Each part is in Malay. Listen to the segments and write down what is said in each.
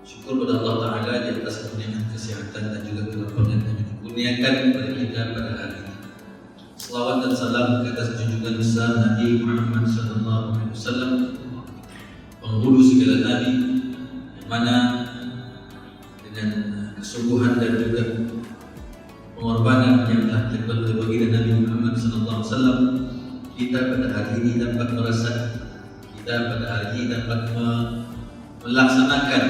Syukur pada Allah Ta'ala di atas nikmat kesehatan dan juga kelapangan yang dikurniakan kepada kita pada hari ini. Selawat dan salam ke atas junjungan besar Nabi Muhammad SAW, penghulu segala Nabi, yang mana dengan kesungguhan dan juga pengorbanan yang telah dilakukan oleh baginda Nabi Muhammad SAW, kita pada hari ini dapat merasakan, kita pada hari ini dapat melaksanakan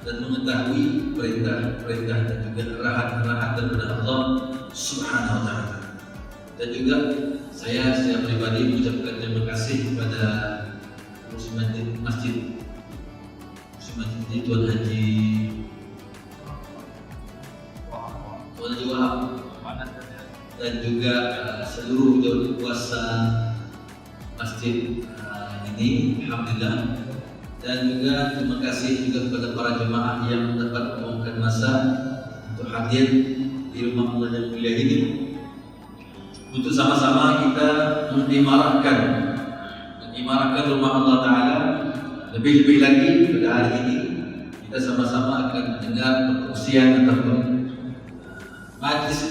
dan mengetahui perintah-perintah dan juga arahan-arahan daripada Allah Subhanahu wa Ta'ala. Dan juga saya secara pribadi mengucapkan terima kasih kepada Masjid Tuan Haji Wahab dan juga seluruh jawatan kuasa masjid ini, alhamdulillah. Dan juga terima kasih juga kepada para jemaah yang dapat meluangkan masa untuk hadir di rumah Allah yang mulia ini, untuk sama-sama kita mengimarahkan rumah Allah Ta'ala. Lebih-lebih lagi pada hari ini kita sama-sama akan mendengar perkongsian ataupun majlis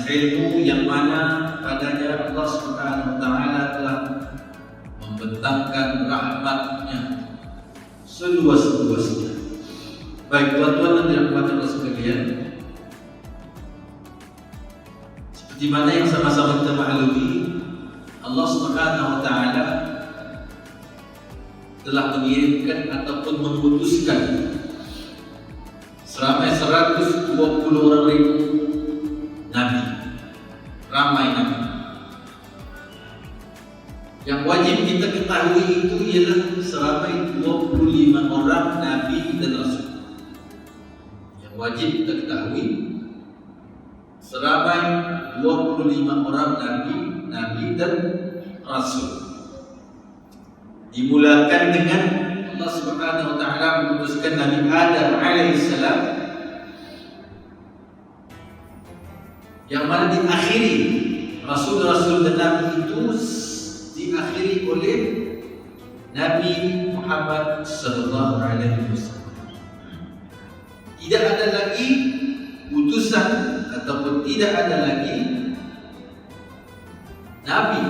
ilmu yang mana padanya Allah Subhanahu wa Ta'ala telah membentangkan rahmat-Nya seluas-luasnya. Baik tuan-tuan dan dirahmati Allah sekalian, seperti mana yang sama-sama kita maklumi, Allah Subhanahu wa Ta'ala telah mengirimkan ataupun mengutuskan seramai 120 orang ribu nabi, ramai nabi. Yang wajib kita ketahui itu ialah seramai 25 orang nabi dan rasul. Yang wajib kita ketahui seramai 25 orang nabi dan rasul. Dimulakan dengan Allah Subhanahu wa Ta'ala mengutuskan Nabi Adam alaihissalam, yang mana diakhiri rasul-rasul dan nabi itu diakhiri oleh Nabi Muhammad sallallahu alaihi wasallam. Tidak ada lagi utusan ataupun tidak ada lagi nabi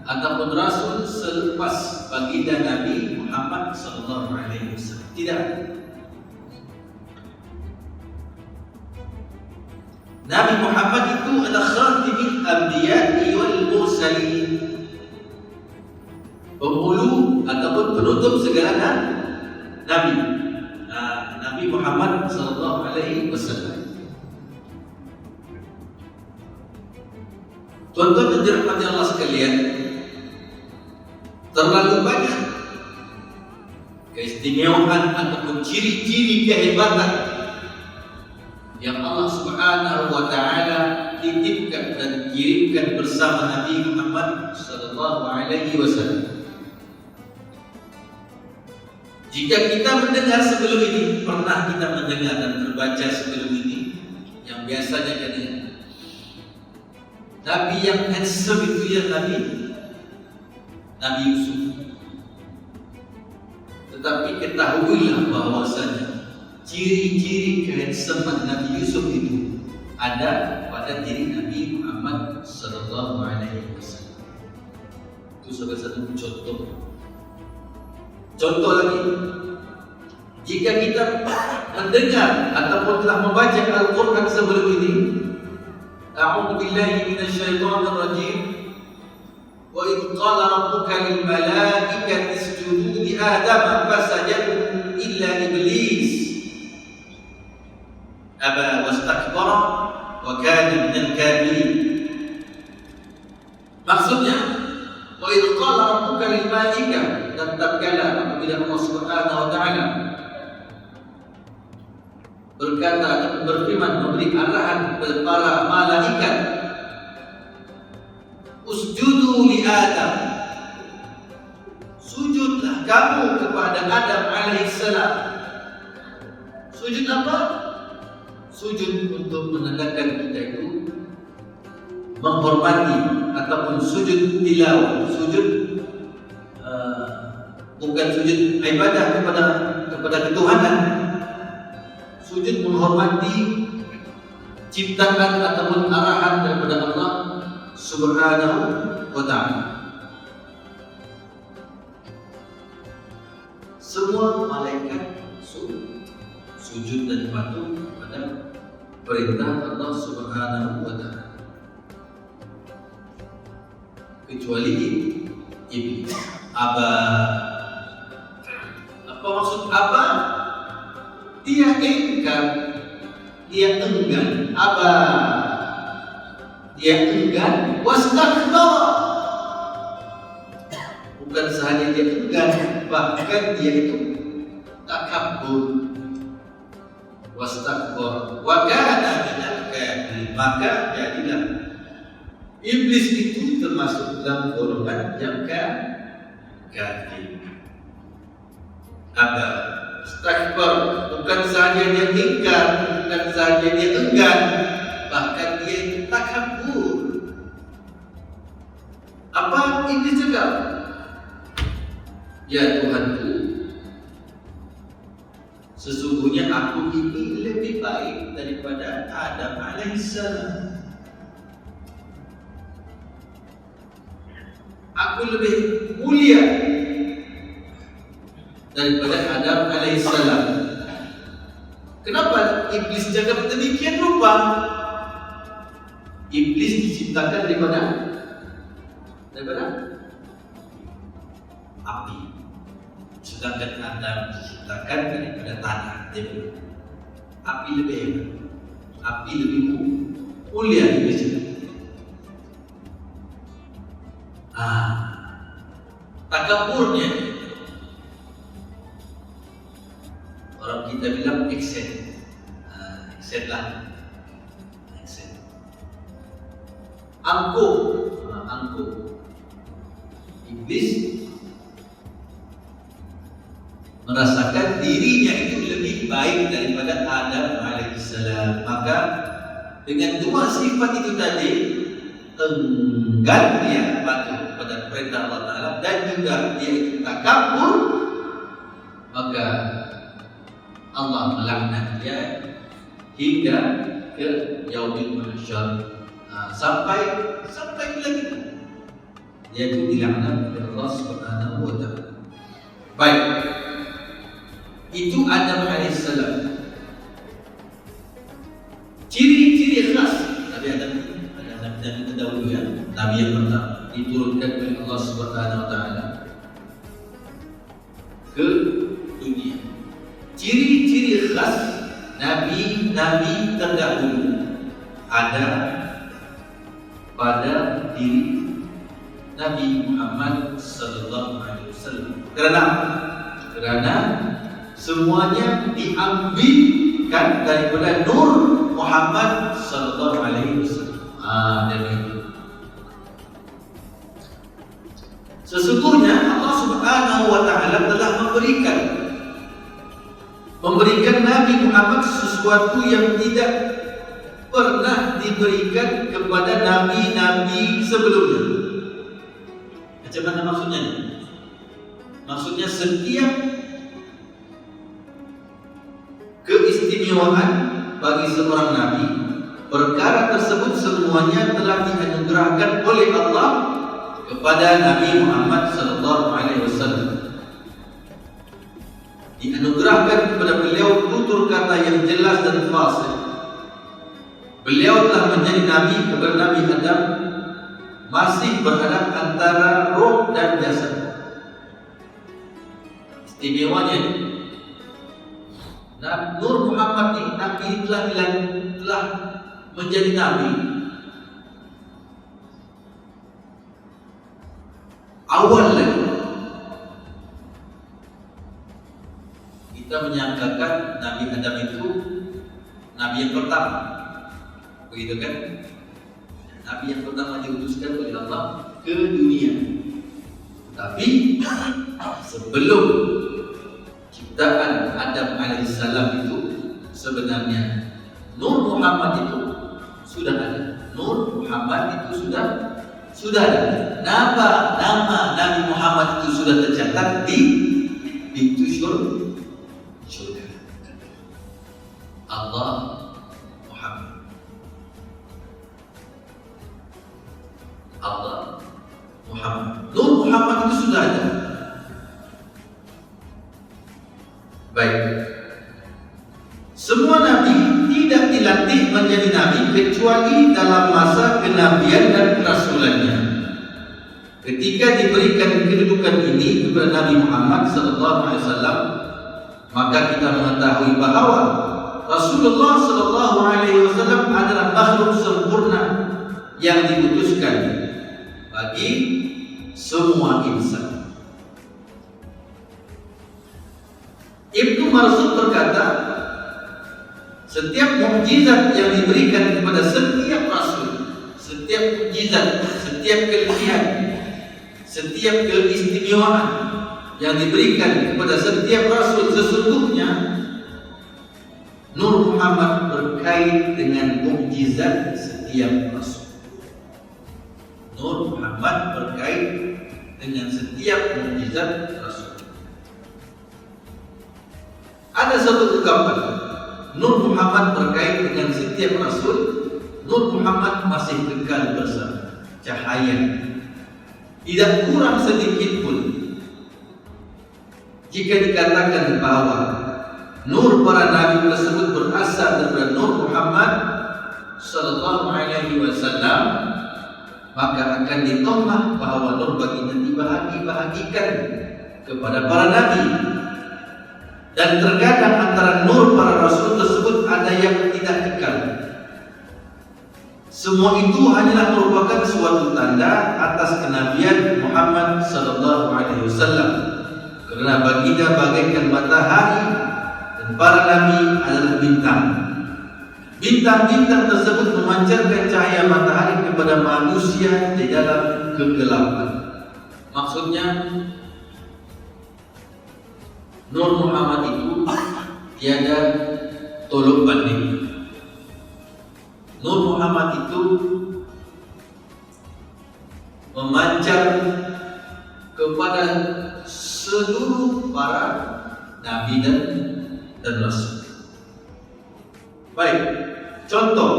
ataupun rasul selepas baginda Nabi Muhammad sallallahu alaihi wasallam. Tidak. Nabi Muhammad itu adalah khatimul anbiya'i wal mursalin, penghulu ataupun penutup segala nabi. Nabi Muhammad sallallahu alaihi wasallam. Tuan-tuan dan dirahmati Allah sekalian, terlalu banyak keistimewaan ataupun ciri-ciri kehebatan yang Allah Subhanahu wa Ta'ala titipkan dan kirimkan bersama Nabi Muhammad sallallahu alaihi wasallam. Jika kita mendengar sebelum ini, pernah kita mendengar dan terbaca sebelum ini, yang biasanya kan Nabi yang handsome itu ya Nabi Yusuf. Tetapi ketahuilah bahwasanya ciri-ciri kehandsomean Nabi Yusuf itu ada pada diri Nabi Muhammad sallallahu alaihi wasallam. Itu salah satu contoh. Contoh lagi, jika kita mendengar ataupun telah membaca Al-Quran sebelum ini, A'udzu billahi minasyaitonir rajim. Wa idh qala rabbuka lil malaikati isjudu li Adam fasajadu illa iblis aba wastakbara wa kana minal kafirin. Maksudnya, wa idh qala rabbuka lil malaikati, dan tatkala apabila Allah Subhanahu wa Ta'ala berkata dan berfirman, memberi arahan kepada para malaikat, usjudu li Adam, sujudlah kamu kepada Adam alaihissalam. Sujud apa? Sujud untuk menandakan kita itu menghormati, ataupun sujud tilawah, sujud bukan sujud ibadah kepada ketuhanan, sujud menghormati ciptaan ataupun arahan daripada Allah Subhanahu wa Ta'ala. Semua malaikat sujud dan patuh pada perintah Allah Subhanahu wa Ta'ala, kecuali iblis. Aba. Apa maksud aba? Dia ingkar, dia enggan. Aba, dia enggan. Wastakbar, bukan sahaja dia enggan, bahkan dia itu takabur. Wastakbar wa kana minal kafirin, maka jadilah iblis itu termasuk dalam golongan yang kafir. Aba, istakbar, bukan sahaja dia ingkar, bukan sahaja dia enggan, bahkan dia itu takabur. Apa iblis cakap? Ya Tuhanku, sesungguhnya aku ini lebih baik daripada Adam alaihissalam. Aku lebih mulia daripada Adam alaihissalam. Kenapa iblis cakap demikian rupa? Iblis diciptakan daripada api, sedangkan Adam diciptakan daripada tanah. Api lebih hebat, api lebih mulia iblis cakap. Takaburnya, orang kita bilang excel, excel lah, excel. Angkuh. Iblis merasakan dirinya itu lebih baik daripada Adam alaihissalam. Maka dengan dua sifat itu tadi, enggan dia patuh pada perintah Allah Ta'ala dan juga dia itu takabur, maka Allah melaknat dia hingga ke yaumil mahsyar, sampai bila kita dia itu dilaknat oleh Allah Subhanahu wa Ta'ala. Baik, itu Adam alaihissalam. Ciri-ciri khas Nabi Adam, Nabi terdahulu ya, Nabi yang pertama diturunkan oleh Allah Subhanahu wa Ta'ala ke dunia. Ciri-ciri khas Nabi terdahulu ada pada diri Nabi Muhammad sallallahu alaihi wasallam. Karena semuanya diambilkan daripada nur Muhammad sallallahu alaihi wasallam. Dan itu sesungguhnya Allah Subhanahu wa Ta'ala telah memberikan Nabi Muhammad sesuatu yang tidak pernah diberikan kepada nabi-nabi sebelumnya. Macam mana maksudnya? Maksudnya setiap keistimewaan bagi seorang nabi, perkara tersebut semuanya telah dianugerahkan oleh Allah kepada Nabi Muhammad sallallahu alaihi wasallam. Dianugerahkan kepada beliau tutur kata yang jelas dan fasih. Beliau telah menjadi nabi kepada Nabi Adam, masih berada antara roh dan jasad. Istimewanya, Nur Muhammad ini Nabi telah menjadi nabi awal lagi. Kita menyangkakan Nabi Adam itu nabi yang pertama, begitu kan? Nabi yang pertama diutuskan oleh Allah ke dunia. Tapi sebelum ciptaan Adam alaihissalam itu, sebenarnya Nur Muhammad itu sudah ada. Nur Muhammad itu sudah ada. nama Nabi Muhammad itu sudah tercatat di pintu surga. Allah Muhammad. Allah Muhammad. Nur Muhammad itu sudah ada. Baik. Semua nabi tidak dilantik menjadi nabi kecuali dalam masa kenabian dan kerasulannya. Ketika diberikan kedudukan ini kepada Nabi Muhammad SAW, maka kita mengetahui bahawa Rasulullah SAW adalah makhluk sempurna yang diutuskan bagi semua insan. Ibnu Marsud berkata, setiap mukjizat yang diberikan kepada setiap rasul, setiap mukjizat, setiap kelebihan, setiap keistimewaan yang diberikan kepada setiap rasul, sesungguhnya Nur Muhammad berkait dengan mukjizat setiap rasul. Nur Muhammad berkait dengan setiap mukjizat rasul. Ada satu ungkapan, Nur Muhammad berkait dengan setiap rasul. Nur Muhammad masih kekal bersama, cahaya, tidak kurang sedikit pun. Jika dikatakan bahwa nur para nabi tersebut berasal daripada Nur Muhammad sallallahu alaihi wasallam, maka akan ditolak bahwa nur baginda dibahagi-bahagikan kepada para nabi. Dan terkadang antara nur para rasul tersebut ada yang tidak kekal. Semua itu hanyalah merupakan suatu tanda atas kenabian Muhammad sallallahu alaihi wasallam. Kerana baginda bagaikan matahari dan para nabi adalah bintang. Bintang-bintang tersebut memancarkan cahaya matahari kepada manusia di dalam kegelapan. Maksudnya, Nur Muhammad itu tiada tolok banding. Nur Muhammad itu memancar kepada seluruh para nabi dan rasul. Baik, contoh,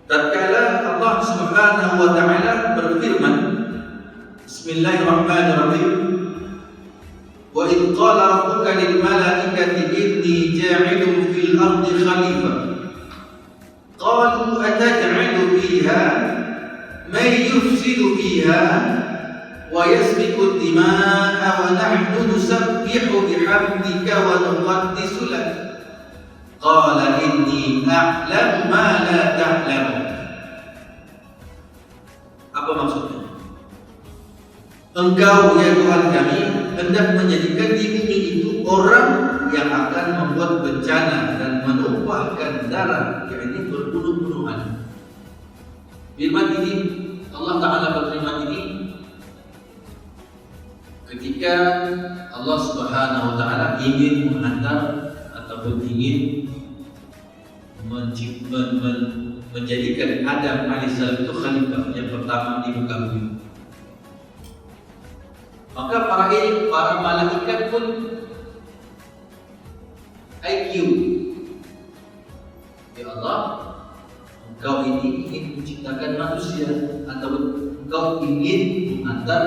tatkala Allah Subhanahu wa taala berfirman, Bismillahirrahmanirrahim, wa idh qala rabbuka lil malaikati inni ja'ilun fil ardi khalifah qalu ataj'alu fiha man yufsidu fiha wa yasfiku ad-dima'a wa nahnu nusabbihu bihamdika wa nuqaddisu lak qala inni a'lamu ma la ta'lamun. Apa maksudnya? Engkau ya Tuhan kami hendak menjadikan di bumi itu orang yang akan membuat bencana dan menumpahkan darah, yakni berbunuh-bunuhan. Firman ini, Allah Ta'ala berfirman ini ketika Allah Subhanahu wa Ta'ala ingin menghantar ataupun ingin menjadikan Adam alaihissalam itu khalifah yang pertama di muka bumi. Maka para malaikat pun IQ, ya Allah, Engkau ini ingin menciptakan manusia atau Engkau ingin menghantar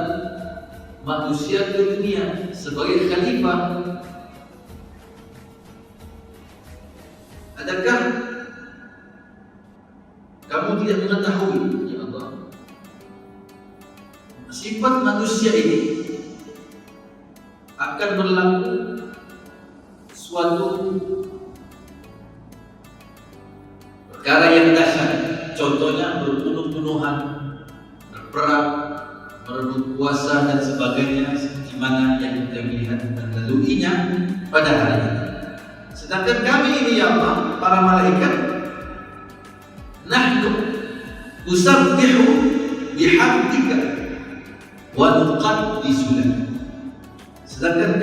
manusia ke dunia sebagai khalifah. Adakah kamu tidak mengetahui, ya Allah, sifat manusia ini akan berlaku suatu perkara yang dahsyat, contohnya berbunuh-bunuhan, berperang, merebut kuasa dan sebagainya, seperti mana yang kita lihat dan laluinya pada hari ini. Sedangkan kami ini ya Allah, para malaikat, nahnu usabbihu bihamdika wa nuqaddisu lak. Sedangkan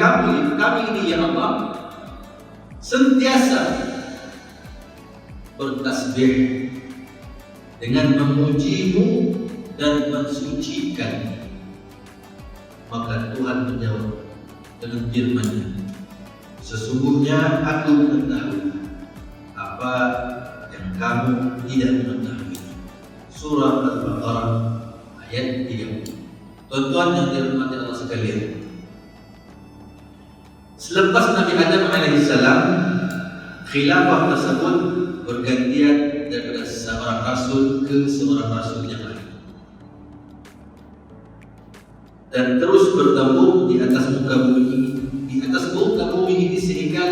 kami ini ya Allah sentiasa bertasbih, dengan memujimu dan mensucikan. Maka Tuhan menjawab dengan firman-Nya, sesungguhnya aku mengetahui apa yang kamu tidak mengetahui. Surah Al-Baqarah ayat 30. Tuan-tuan yang dirahmati Allah sekalian, selepas Nabi Adam alaihissalam, khilafah tersebut bergantian daripada seorang rasul ke seorang rasul yang lain, dan terus bertembung di atas muka bumi ini sehingga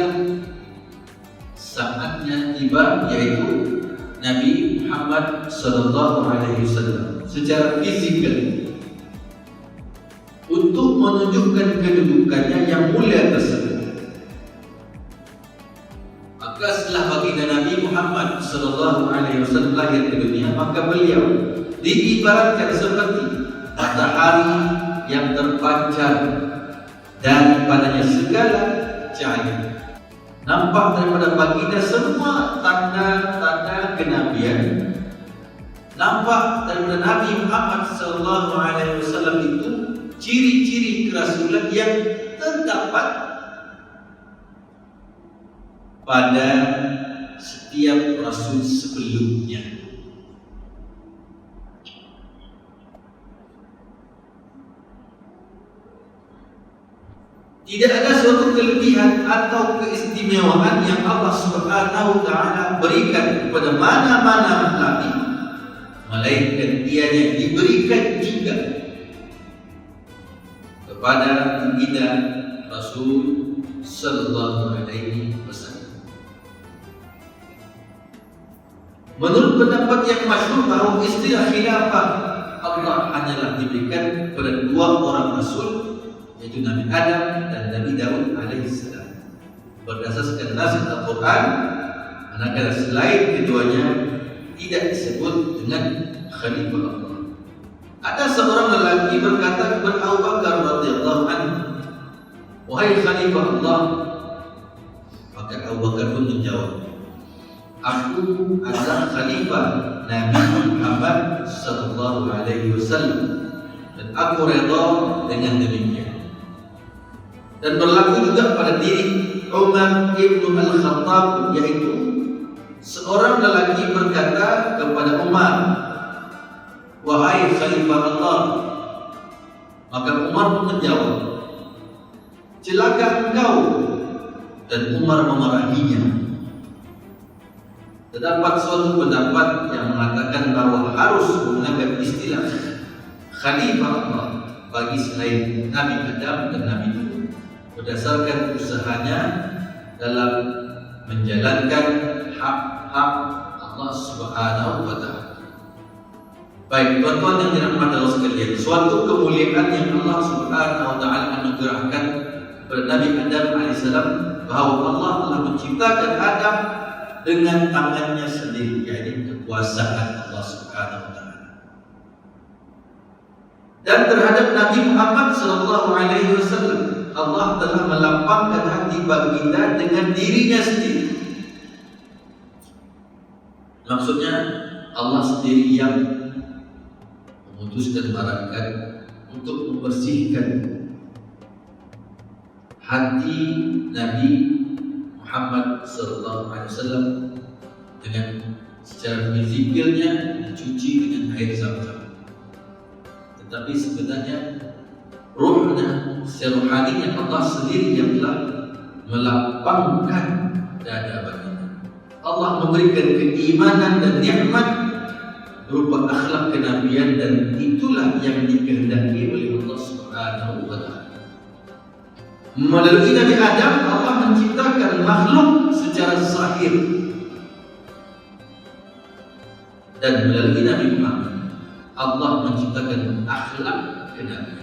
saatnya tiba, yaitu Nabi Muhammad sallallahu alaihi wasallam secara fisikal untuk menunjukkan kedudukannya yang mulia tersebut. Maka setelah baginda Nabi Muhammad sallallahu alaihi wasallam lahir ke dunia, maka beliau diibaratkan seperti matahari yang terpancar daripadanya segala cahaya. Nampak daripada baginda semua tanda-tanda kenabian. Nampak daripada Nabi Muhammad sallallahu alaihi wasallam itu ciri-ciri kerasulan yang terdapat pada setiap rasul sebelumnya. Tidak ada suatu kelebihan atau keistimewaan yang Allah Subhanahu wa taala berikan kepada mana-mana nabi, melainkan ianya diberikan juga kepada baginda Rasul sallallahu alaihi wasallam. Menurut pendapat yang masyhur bahwa istilah khilafah Allah hanyalah diberikan kepada dua orang rasul, yaitu Nabi Adam dan Nabi Daud alaihissalam. Berdasarkan nas Al-Quran, manakala selain keduanya tidak disebut dengan khalifah Allah. Ada seorang lelaki berkata kepada Abu Bakar radhiyallahu anhu, "Wahai khalifah Allah." Maka Abu Bakar pun menjawab, "Aku adalah khalifah Nabi Muhammad sallallahu alaihi wasallam dan aku redha dengan demikian." Dan berlaku juga pada diri Umar ibn al-Khattab, yaitu seorang lelaki berkata kepada Umar, "Wahai khalifah Allah." Maka Umar pun menjawab, "Celaka engkau." Dan Umar memarahinya. Terdapat suatu pendapat yang mengatakan bahwa harus menggunakan istilah khalifah Allah bagi selain Nabi Adam dan Nabi Nuh berdasarkan usahanya dalam menjalankan hak-hak Allah Subhanahu wa taala. Baik, tuan-tuan yang dirahmati Allah sekalian, suatu kemuliaan yang Allah Subhanahu wa taala anugerahkan kepada Nabi Adam alaihissalam, bahwa Allah telah menciptakan Adam dengan tangannya sendiri, yaitu kekuasaan Allah Subhanahu wa taala. Dan terhadap Nabi Muhammad sallallahu alaihi wasallam, Allah telah melapangkan hati baginda dengan dirinya sendiri. Maksudnya Allah sendiri yang memutuskan barangkali untuk membersihkan hati Nabi Muhammad sallallahu alaihi wasallam dengan secara fizikalnya dicuci dengan air Zam-Zam. Tetapi sebenarnya ruhnya, seruhaninya Allah sendiri yang telah melapangkan dada baginda. Allah memberikan keimanan dan nikmat berupa akhlak kenabian, dan itulah yang dikehendaki oleh Allah Subhanahu wa taala. Melalui Nabi Adam, Allah menciptakan makhluk secara zahir, dan melalui Nabi Muhammad, Allah menciptakan akhlak kenabian.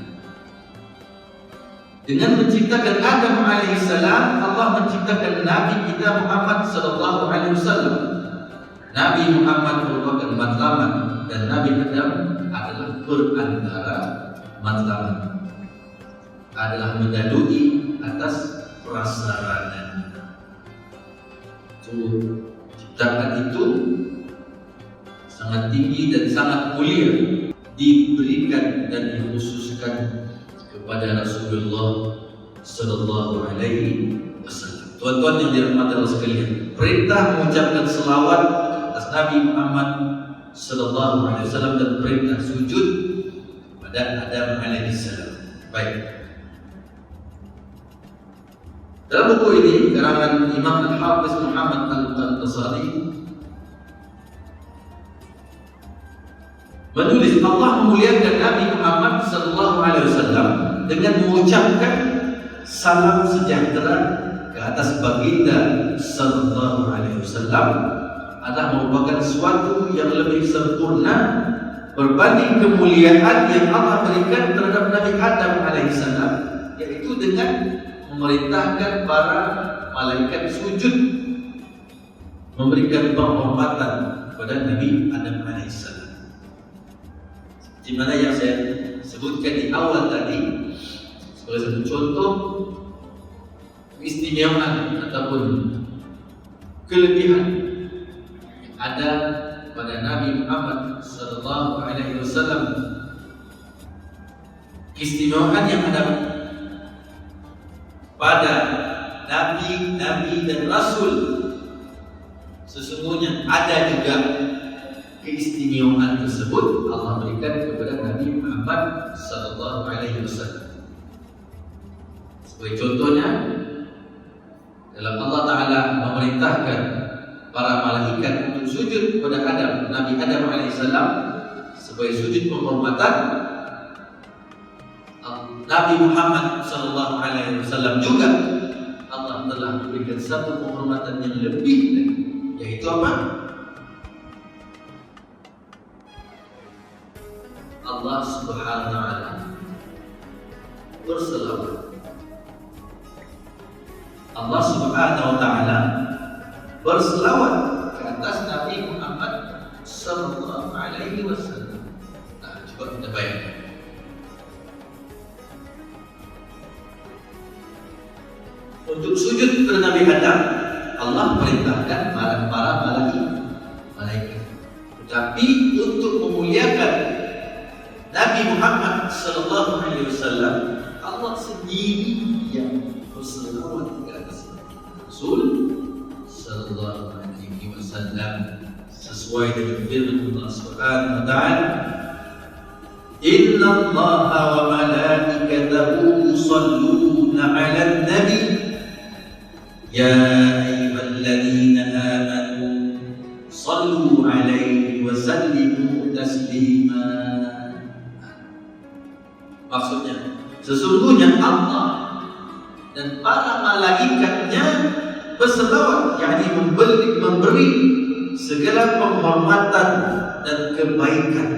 Dengan menciptakan Adam alaihissalam, Allah menciptakan Nabi kita Muhammad sallallahu alaihi wasallam. Nabi Muhammad merupakan matlamat dan Nabi Adam adalah perantara matlamat, adalah mendahului atas prasarana. Ciptaan itu sangat tinggi dan sangat mulia diberikan dan dikhususkan kepada Rasulullah Sallallahu Alaihi Wasallam. Tuan-tuan yang dirahmati Allah sekalian, perintah mengucapkan selawat atas Nabi Muhammad Sallallahu Alaihi Wasallam dan perintah sujud pada Adam Alaihi Salam. Baik. Dalam buku ini karangan Imam Al-Hafiz Muhammad Al-Qasadi menulis Allah memuliakan Nabi Muhammad Sallallahu Alaihi Wasallam dengan mengucapkan salam sejahtera ke atas baginda Sallallahu Alaihi Wasallam adalah merupakan sesuatu yang lebih sempurna berbanding kemuliaan yang Allah berikan terhadap Nabi Adam Alaihi Salam, yaitu dengan memerintahkan para malaikat sujud memberikan penghormatan kepada Nabi Adam AS. Di mana yang saya sebutkan di awal tadi sebagai satu contoh keistimewaan ataupun kelebihan yang ada pada Nabi Muhammad Sallallahu Alaihi Wasallam. Keistimewaan yang ada pada nabi dan rasul, sesungguhnya ada juga keistimewaan tersebut Allah berikan kepada Nabi Muhammad Sallallahu Alaihi Wasallam. Sebagai contohnya, dalam Allah Taala memerintahkan para malaikat untuk sujud kepada Nabi Adam Alaihissalam sebagai sujud penghormatan. Nabi Muhammad Sallallahu Alaihi Wasallam juga Allah telah memberikan satu penghormatan yang lebih lagi, yaitu apa? Allah Subhanahu Wa Taala berselawat. Allah Subhanahu Wa Taala berselawat ke atas Nabi Muhammad Sallallahu Alaihi Wasallam. Nah, coba kita bayangkan. Untuk sujud kepada Nabi Adam, Allah perintahkan para malaikat. Tetapi untuk memuliakan Nabi Muhammad Sallallahu Alaihi Wasallam, Allah sendiri yang berselawat ke atas Rasul Sallallahu Alaihi Wasallam sesuai dengan firman Allah Subhanahu Wa Taala. Inna Allaha wa malaikatahu yusalluna 'alan nabi ya ayyuhalladzina amanu sallu 'alaihi wa sallimu taslima. Maksudnya, sesungguhnya Allah dan para malaikatnya berselawat, yakni memberi segala penghormatan dan kebaikan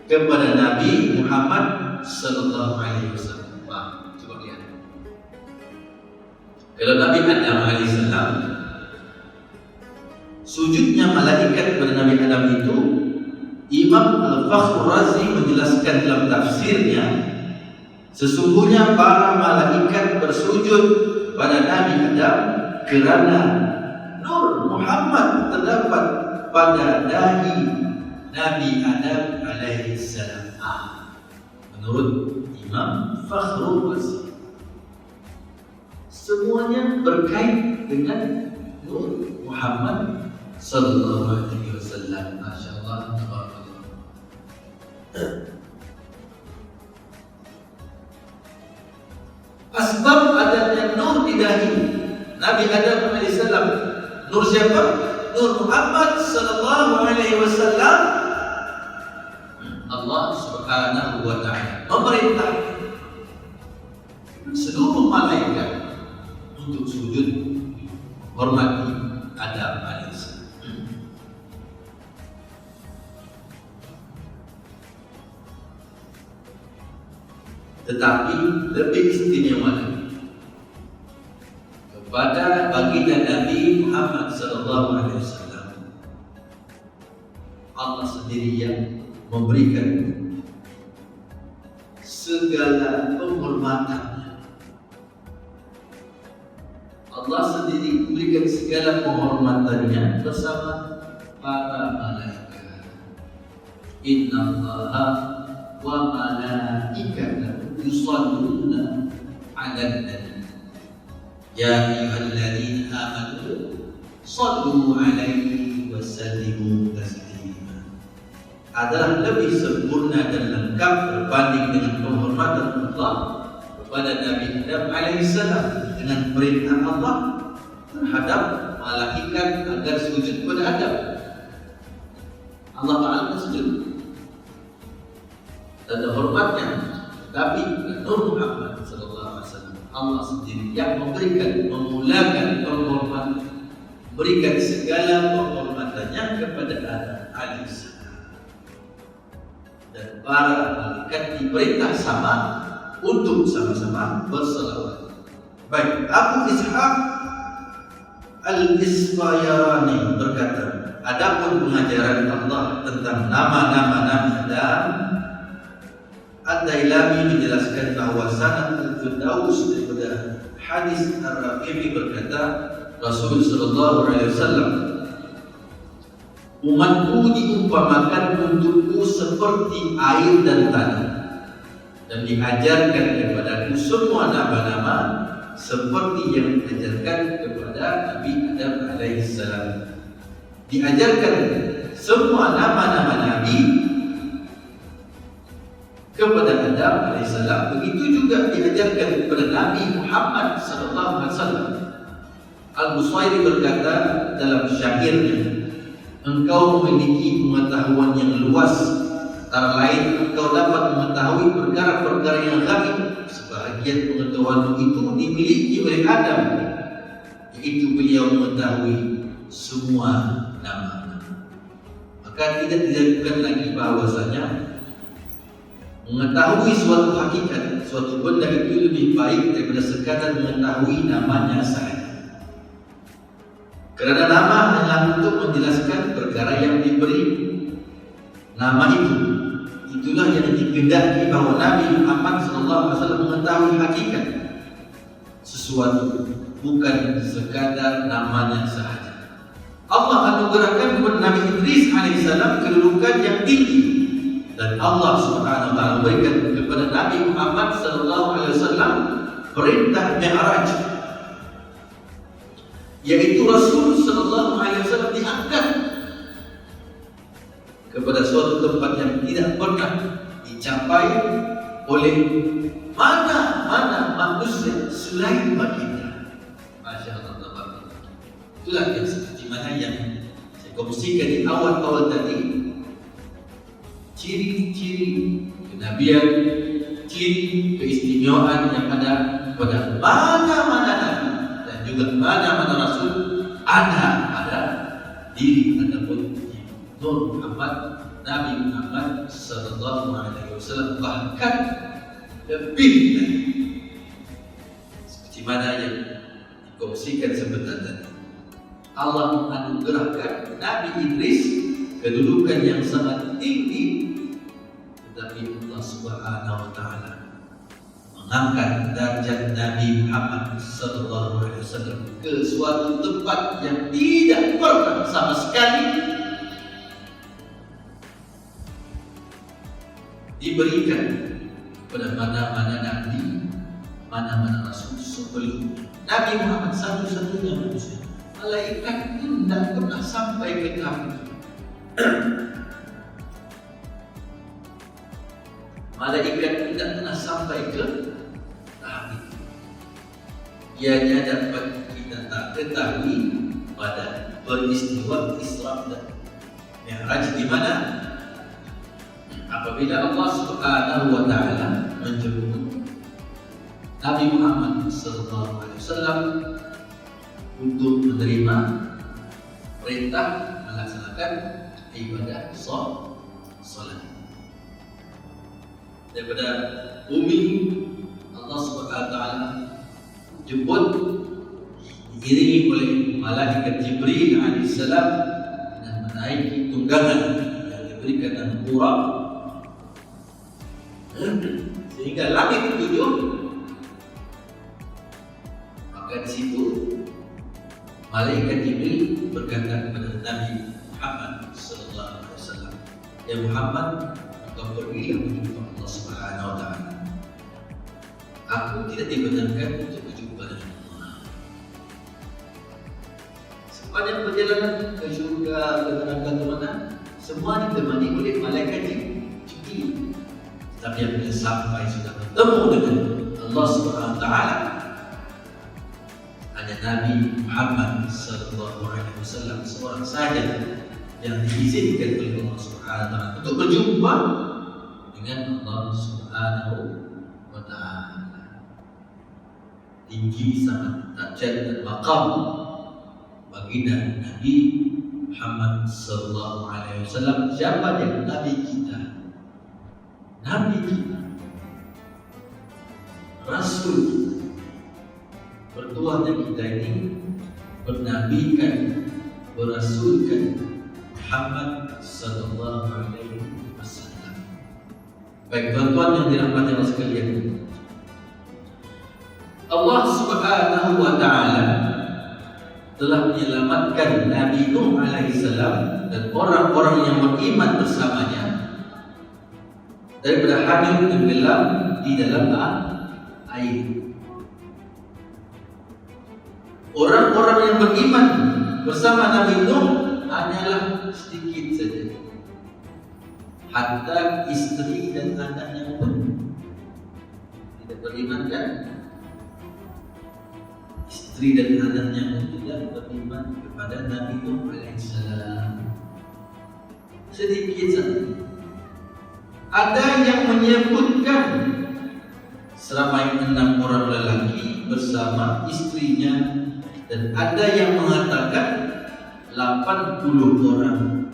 kepada Nabi Muhammad Sallallahu Alaihi Wasallam. Coba lihat. Kalau Nabi Adam Alaihissalam, sujudnya malaikat kepada Nabi Adam itu, Imam Al-Fakhr Razi menjelaskan dalam tafsirnya, sesungguhnya para malaikat bersujud pada Nabi Adam kerana Nur Muhammad terdapat pada dahi Nabi Adam Alaihissalam. Menurut Imam Fakhr Razi, semuanya berkait dengan Nur Muhammad Sallallahu Alaihi Wasallam. Masya Allah, tabarakallah. Asbab adanya nur di dahi Nabi Adam Alaihissalam. Nur siapa? Nur Muhammad Sallallahu Alaihi Wasallam. Allah Subhanahu Wa Taala memerintah seluruh malaikat untuk sujud hormati Adam Alaihissalam. Tetapi lebih istimewa lagi kepada baginda Nabi Muhammad Sallallahu Alaihi Wasallam, Allah sendiri yang memberikan segala penghormatannya. Allah sendiri memberikan segala penghormatannya bersama para malaikat. innallaha wa malaikatahu yusholluna 'alan nabi ya ayyuhalladzina amanu shallu 'alaihi wa sallimu taslima. Adalah lebih sempurna dan lengkap berbanding dengan penghormatan Allah kepada Nabi Adam alaihissalam dengan perintah Allah terhadap malaikat agar sujud kepada Adam. Allah Ta'ala sujud dan hormatnya, tapi Nur Muhammad sallallahu alaihi wasallam Allah sendiri yang memberikan, memulakan penghormatan, berikan segala penghormatannya kepada Adam alaihissalam. Dan para malaikat diperintah sama untuk sama-sama berselawat. Baik, Abu Ishaq Al-Isfayarani berkata, adapun pengajaran Allah tentang nama-nama Nabi Adam, Ad-Dailami menjelaskan bahawa sanad Al-Firdaus daripada hadis Ar-Rafi'i berkata, Rasul sallallahu alaihi wasallam, umatku diumpamakan untukku seperti air dan tanah, dan diajarkan kepadaku semua nama-nama seperti yang diajarkan kepada Nabi Adam alaihissalam. Diajarkan semua nama-nama Nabi kepada Adam alaihissalam, begitu juga diajarkan kepada Nabi Muhammad sallallahu alaihi wasallam. Al-Busairi berkata dalam syairnya, engkau memiliki pengetahuan yang luas, antara lain engkau dapat mengetahui perkara-perkara yang gaib. Sebahagian pengetahuan itu dimiliki oleh Adam, yaitu beliau mengetahui semua nama-nama. Maka tidak diragukan lagi bahwasanya mengetahui suatu hakikat, suatu benda itu lebih baik daripada sekadar mengetahui namanya sahaja. Kerana nama hanyalah untuk menjelaskan perkara yang diberi nama itu. Itulah yang dikehendaki bahawa Nabi Muhammad SAW mengetahui hakikat sesuatu, bukan sekadar namanya sahaja. Allah anugerahkan kepada Nabi Idris alaihissalam kedudukan yang tinggi, dan Allah Subhanahu wa taala berikan kepada Nabi Muhammad SAW perintah Mi'raj, yaitu Rasul sallallahu alaihi wasallam diangkat kepada suatu tempat yang tidak pernah dicapai oleh mana-mana manusia selain baginda. Masya Allah. Itulah yang seperti mana yang saya kongsikan di awal-awal tadi, ciri-ciri kenabian, ciri keistimewaan yang ada pada mana-mana nabi dan juga mana-mana rasul ada diri ataupun Nur Muhammad, Nabi Muhammad sallallahu alaihi wasallam, bahkan lebih dari seperti mana yang dikongsikan sebentar tadi. Allah anugerahkan Nabi Idris kedudukan yang sangat tinggi, tetapi Allah Subhanahu wa taala mengangkat derajat Nabi Muhammad sallallahu alaihi wasallam ke suatu tempat yang tidak pernah sama sekali diberikan kepada mana-mana nabi, mana-mana rasul sebelumnya. Nabi Muhammad satu-satunya manusia. Malaikat pun tidak pernah sampai ke tahap itu. Malaikat tidak pernah sampai ke tahap itu. Ianya dapat kita tak ketahui pada peristiwa Isra dan Mi'raj, di mana apabila Allah Subhanahu wa taala menjemput Nabi Muhammad sallallahu alaihi wasallam untuk menerima perintah melaksanakan ibadah salat. Daripada bumi Allah Subhanahu wa taala jemput diiringi oleh malaikat Jibril alaihissalam dan menaiki tunggangan yang diberikan dengan Buraq, sehingga langit ketujuh. Maka di situ malaikat Jibril berkata kepada Nabi Muhammad sallallahu alaihi wasallam, ya Muhammad, engkau pergilah menjumpa Allah Subhanahu wa taala. Aku tidak dibenarkan untuk berjumpa dengan Allah. Sepanjang perjalanan ke surga, ke neraka, ke mana, semua ditemani oleh malaikat Jibril. Tapi apabila sampai sudah bertemu dengan Allah Subhanahu wa taala, hanya Nabi Muhammad sallallahu alaihi wasallam seorang saja yang diizinkan oleh Allah Subhanahu wa taala untuk berjumpa dengan Allah Subhanahu wa taala. Tinggi sangat derajat dan maqam baginda Nabi Muhammad sallallahu alaihi wasallam. Siapa dia? Nabi kita. Nabi kita. Rasul kita. Bertuahnya kita ini bernabikan, berasulkan Muhammad sallallahu alaihi wasallam. Baik tuan-tuan yang dirahmati Allah sekalian, Allah Subhanahu wa taala telah menyelamatkan Nabi Nuh alaihi salam dan orang-orang yang beriman bersamanya daripada hanyut tenggelam di dalam air. Orang-orang yang beriman bersama Nabi Nuh hanyalah sedikit saja. Hatta istri dan anaknya pun tidak beriman, kan? Istri dan anaknya pun tidak beriman kepada Nabi Nuh alaihissalam. Sedikit saja. Ada yang menyebutkan seramai 6 orang lelaki bersama istrinya, dan ada yang mengatakan 80 orang,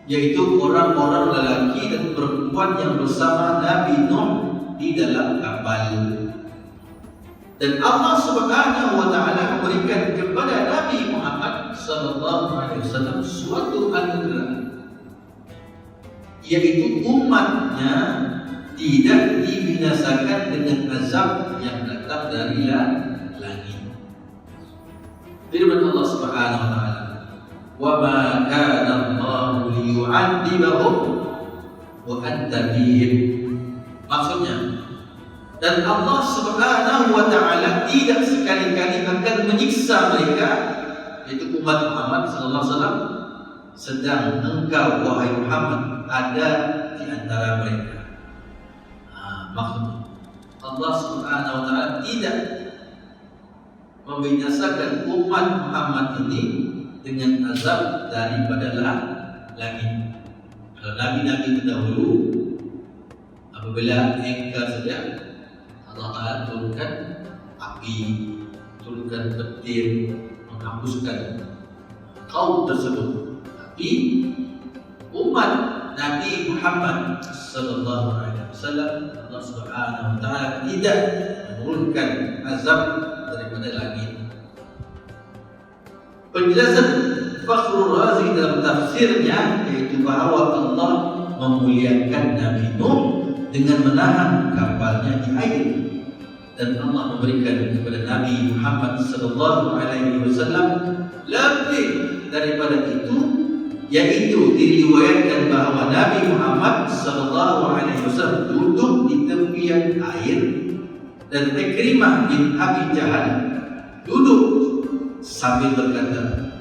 yaitu orang-orang lelaki dan perempuan yang bersama Nabi Nuh di dalam kapal. Dan Allah Subhanahu wa taala memberikan kepada Nabi Muhammad sallallahu alaihi wasallam suatu anugerah, yaitu umatnya tidak dibinasakan dengan azab yang datang dari langit. Firman Allah Subhanahu wa taala, "Wa ma kana Allahu liyu'adzibahum wa anta fihim." Maksudnya, dan Allah Subhanahu wa taala tidak sekali-kali akan menyiksa mereka, yaitu umat Muhammad sallallahu alaihi wasallam, sedang engkau wahai Muhammad ada di antara mereka. Maksudnya, Allah Subhanahu wa taala tidak membinasakan umat Muhammad ini dengan azab daripada langit. Kalau nabi-nabi terdahulu, apabila engkar saja, Allah Ta'ala turunkan api, turunkan petir, menghapuskan kaum tersebut. Tapi umat Nabi Muhammad sallallahu alaihi wasallam, Allah Subhanahu wa taala tidak menurunkan azab daripada langit. Penjelasan Fakhrul Razi dalam tafsirnya yaitu bahawa Allah memuliakan Nabi Nuh dengan menahan kapalnya di air, dan Allah memberikan kepada Nabi Muhammad sallallahu alaihi wasallam lebih daripada itu, yaitu diriwayatkan bahawa Nabi Muhammad sallallahu alaihi wasallam duduk di tepian air dan Ikrimah bin Abi Jahal duduk sambil berkata,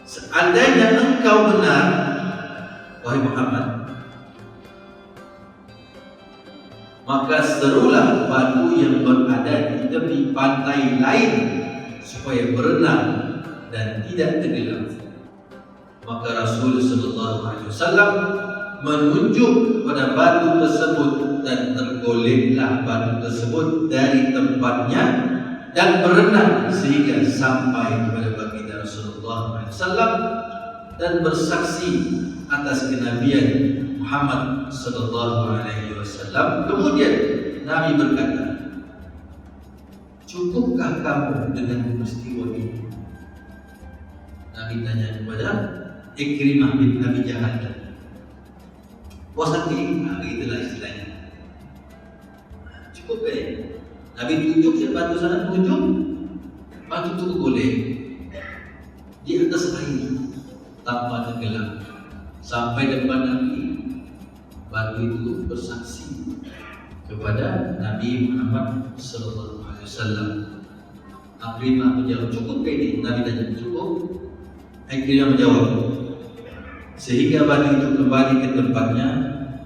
"Seandainya engkau benar, wahai Muhammad, maka serulah batu yang berada di tepi pantai lain supaya berenang dan tidak tenggelam." Maka Rasul sallallahu alaihi wasallam menunjuk pada batu tersebut, dan tergoleklah batu tersebut dari tempatnya dan berenang sehingga sampai kepada baginda Rasulullah SAW dan bersaksi atas kenabian Muhammad sallallahu alaihi wasallam. Kemudian Nabi berkata, "Cukupkah kamu dengan peristiwa ini?" Nabi tanya kepada Ikrimah bin Abi Jahal, "Puas hati?" Begitulah istilahnya. Cukup ya? Nabi tunjuk siapa tu sana, tunjuk batu tu boleh di atas air tanpa tenggelam sampai depan Nabi. Batu itu bersaksi kepada Nabi Muhammad sallallahu alaihi wasallam. Akrimah menjawab, cukup ini. Nabi tanya, cukup? Akrimah menjawab, sehingga batu itu kembali ke tempatnya.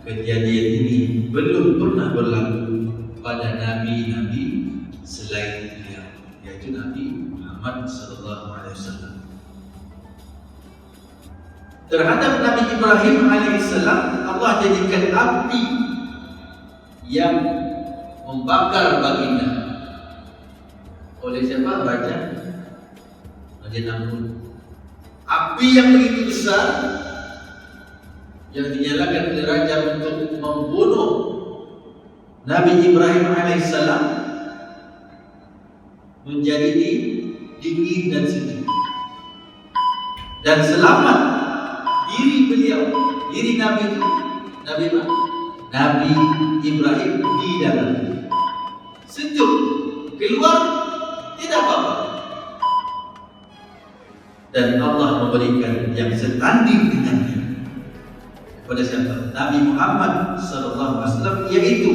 Kejadian ini belum pernah berlaku pada nabi-nabi selain beliau, yaitu Nabi Muhammad sallallahu alaihi wasallam. Terhadap Nabi Ibrahim alaihissalam, Allah jadikan api yang membakar baginda. Oleh siapa? Raja Namrud. Api yang begitu besar yang dinyalakan oleh raja untuk membunuh Nabi Ibrahim alaihissalam menjadi dingin dan sejuk, dan selamat diri beliau, diri Nabi Ibrahim di dalam sejuk, keluar tidak apa-apa. Dan Allah memberikan yang setanding dengannya kepada siapa? Nabi Muhammad SAW, yaitu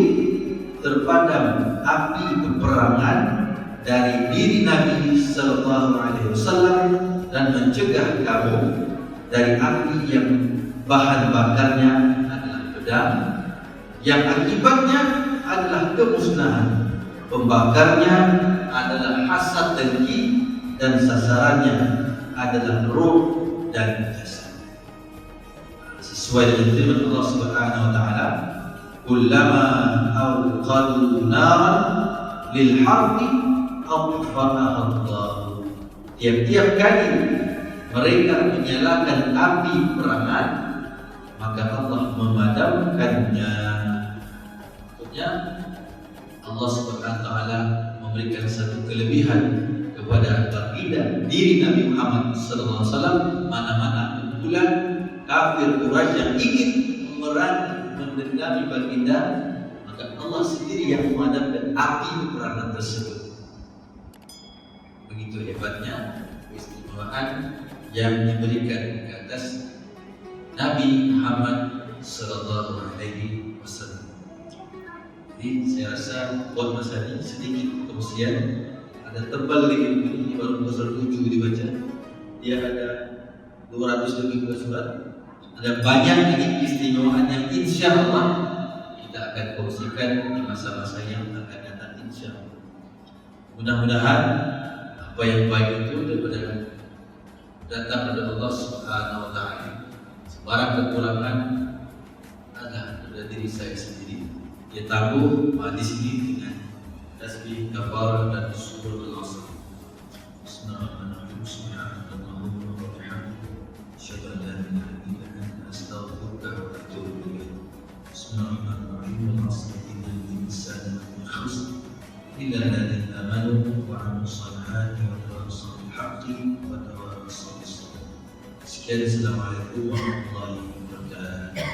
terpadam api peperangan dari diri Nabi SAW dan mencegah kamu dari api yang bahan bakarnya adalah pedang, yang akibatnya adalah kemusnahan, pembakarnya adalah hasad dengki, dan sasarannya adalah ruh dan jasad. Sesuai dengan firman Allah Subhanahu wa taala, kullama awqadu naran lil harbi atfa'aha Allah. Tiap-tiap kali mereka menyalakan api perangan, maka Allah memadamkannya. Maksudnya Allah Subhanahu wa taala memberikan satu kelebihan kepada baginda diri Nabi Muhammad sallallahu alaihi wasallam. Mana-mana kumpulan kafir Quraisy yang ingin memerangi, mendendami baginda, maka Allah sendiri yang memadamkan api peperangan tersebut. Begitu hebatnya keistimewaan yang diberikan ke atas Nabi Muhammad sallallahu alaihi wasallam. Jadi saya rasa buat masa ini sedikit kemusian. Ada tebal ini baru pasal 7 dibaca. Dia ada 200 lebih surat. Ada banyak lagi keistimewaan yang insya Allah kita akan kongsikan di masa-masa yang akan datang, insya Allah. Mudah-mudahan apa yang baik itu daripada datang dari Allah Subhanahu wa taala. Sebarang kekurangan ada pada diri saya sendiri. Dia tangguh di sini dengan tasbih, kafarah dan syukur al-asr. Bismillahirrahmanirrahim. Subhanallahumma wa bihamdihi, asyhadu an la ilaha illa anta, astaghfiruka wa atubu ilaik. Bismillahirrahmanirrahim. Wal-'asr innal insana lafi khusr illa alladhina amanu wa 'amilus shalihati wa tawassaw bil haqqi wa tawassaw bis sabr. Sekian, assalamualaikum warahmatullahi wabarakatuh.